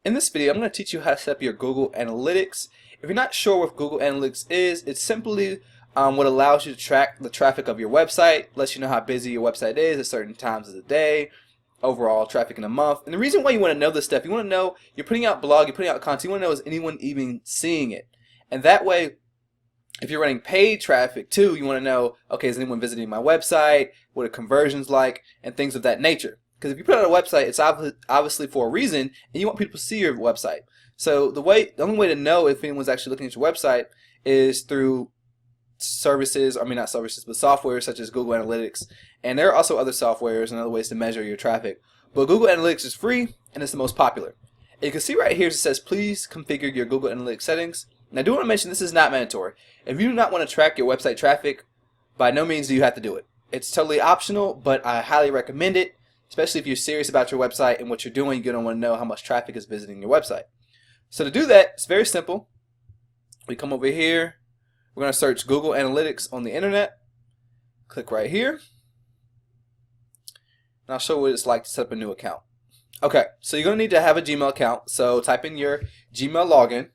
In this video, I'm going to teach you how to set up your Google Analytics. If you're not sure what Google Analytics is, it's simply what allows you to track the traffic of your website, lets you know how busy your website is at certain times of the day, overall traffic in a month. And the reason why you want to know this stuff, you want to know you're putting out blog, you're putting out content, you want to know is anyone even seeing it? And that way, if you're running paid traffic too, you want to know, okay, is anyone visiting my website? What are conversions like? And things of that nature. Because if you put out a website, it's obviously for a reason, and you want people to see your website. So the only way to know if anyone's actually looking at your website is through services, not services, but software such as Google Analytics. And there are also other softwares and other ways to measure your traffic. But Google Analytics is free, and it's the most popular. And you can see right here, it says, please configure your Google Analytics settings. Now, I do want to mention this is not mandatory. If you do not want to track your website traffic, by no means do you have to do it. It's totally optional, but I highly recommend it. Especially if you're serious about your website and what you're doing, you're going to want to know how much traffic is visiting your website. So to do that, it's very simple. We come over here. We're going to search Google Analytics on the internet. Click right here. And I'll show you what it's like to set up a new account. Okay, so you're going to need to have a Gmail account. So type in your Gmail login.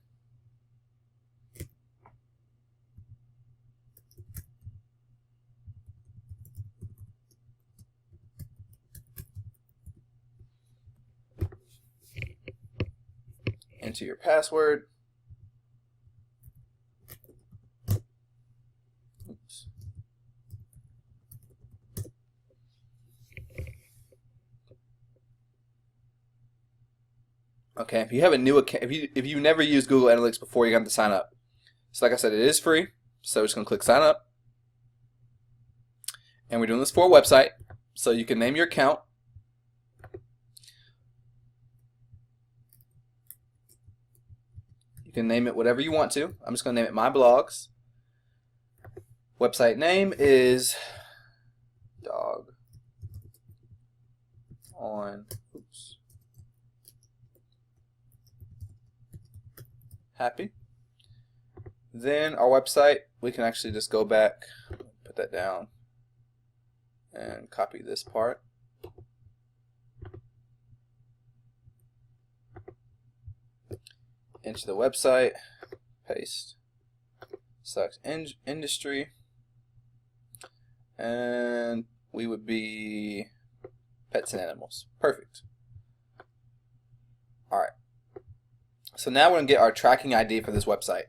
Enter your password. Oops. Okay, if you have a new account, if you never used Google Analytics before, you're going to have to sign up. So like I said, it is free. So we're just going to click sign up. And we're doing this for a website. So you can name your account. You can name it whatever you want to. I'm just going to name it My Blogs. Website name is Dog on Happy. Then our website, we can actually just go back, put that down, and copy this part. Into the website, paste, select industry, and we would be pets and animals. Perfect. Alright. So now we're going to get our tracking ID for this website.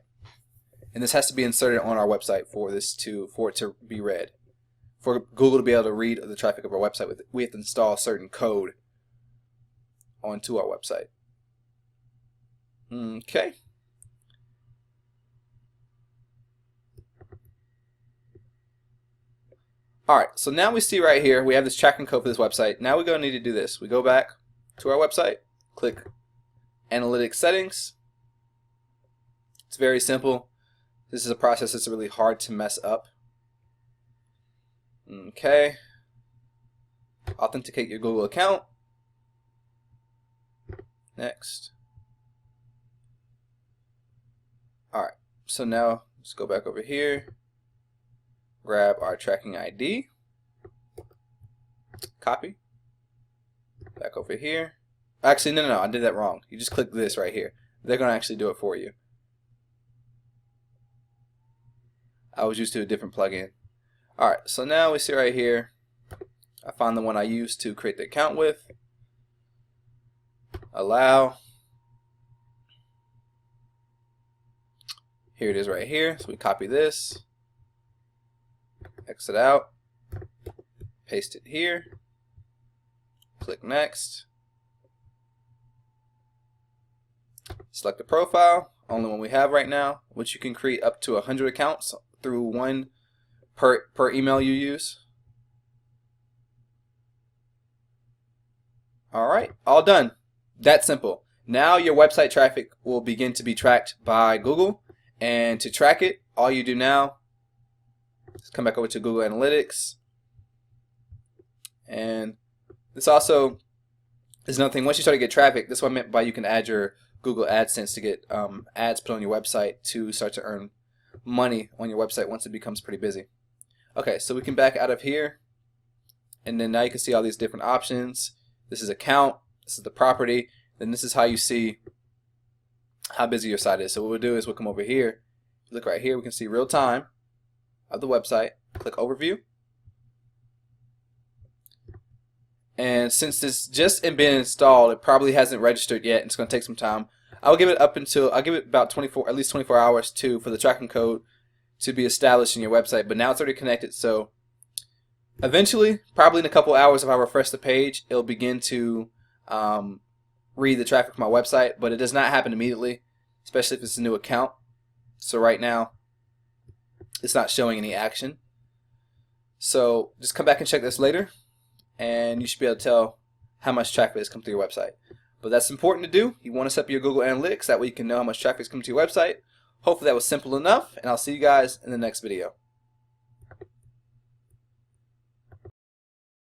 And this has to be inserted on our website for it to be read. For Google to be able to read the traffic of our website, we have to install a certain code onto our website. Okay. Alright, so now we see right here, we have this tracking code for this website. Now we're going to need to do this. We go back to our website, click Analytics Settings. It's very simple. This is a process that's really hard to mess up. Okay. Authenticate your Google account. Next. Alright, so now let's go back over here, grab our tracking ID, copy, back over here. Actually, no, I did that wrong. You just click this right here. They're going to actually do it for you. I was used to a different plugin. Alright, so now we see right here, I found the one I used to create the account with. Allow. Here it is right here. So we copy this, exit out, paste it here, click next, select the profile, only one we have right now, which you can create up to 100 accounts through one per email you use. Alright, all done. That's simple. Now your website traffic will begin to be tracked by Google. And to track it, all you do now is come back over to Google Analytics. And this also is another thing. Once you start to get traffic, this is what I meant by you can add your Google AdSense to get ads put on your website to start to earn money on your website once it becomes pretty busy. Okay, so we can back out of here. And then now you can see all these different options. This is account. This is the property. Then this is how you see how busy your site is. So what we'll do is we'll come over here, look right here, we can see real time of the website, click overview. And since this just been installed, it probably hasn't registered yet, and it's going to take some time. I'll give it about at least 24 hours for the tracking code to be established in your website. But now it's already connected, so eventually, probably in a couple hours, if I refresh the page, it'll begin to read the traffic from my website. But it does not happen immediately, especially if it's a new account. So right now, it's not showing any action. So just come back and check this later, and you should be able to tell how much traffic has come through your website. But that's important to do. You want to set up your Google Analytics, that way you can know how much traffic is coming to your website. Hopefully that was simple enough, and I'll see you guys in the next video.